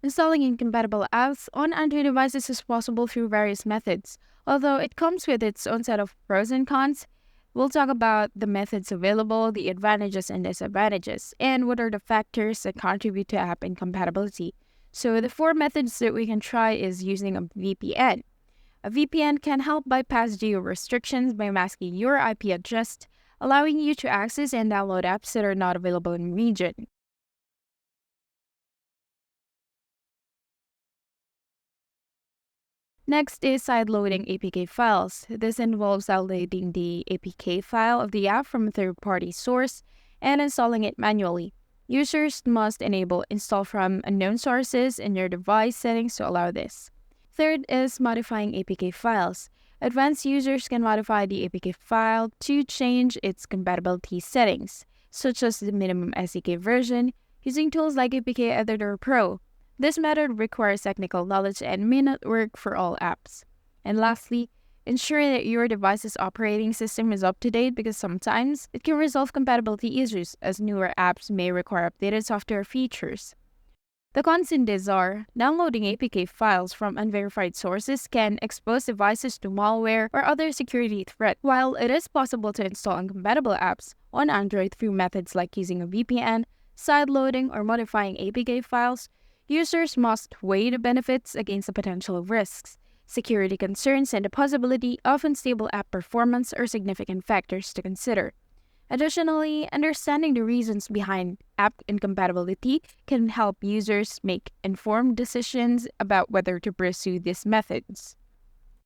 Installing incompatible apps on Android devices is possible through various methods, although it comes with its own set of pros and cons. We'll talk about the methods available, the advantages and disadvantages, and what are the factors that contribute to app incompatibility. So the four methods that we can try is using a VPN. A VPN can help bypass geo restrictions by masking your IP address, allowing you to access and download apps that are not available in the region. Next is sideloading APK files. This involves downloading the APK file of the app from a third-party source and installing it manually. Users must enable install from unknown sources in your device settings to allow this. Third is modifying APK files. Advanced users can modify the APK file to change its compatibility settings, such as the minimum SDK version, using tools like APK Editor Pro. This method requires technical knowledge and may not work for all apps. And lastly, ensure that your device's operating system is up to date because sometimes it can resolve compatibility issues as newer apps may require updated software features. The cons in this are downloading APK files from unverified sources can expose devices to malware or other security threats. While it is possible to install incompatible apps on Android through methods like using a VPN, sideloading, or modifying APK files, users must weigh the benefits against the potential risks. Security concerns and the possibility of unstable app performance are significant factors to consider. Additionally, understanding the reasons behind app incompatibility can help users make informed decisions about whether to pursue these methods.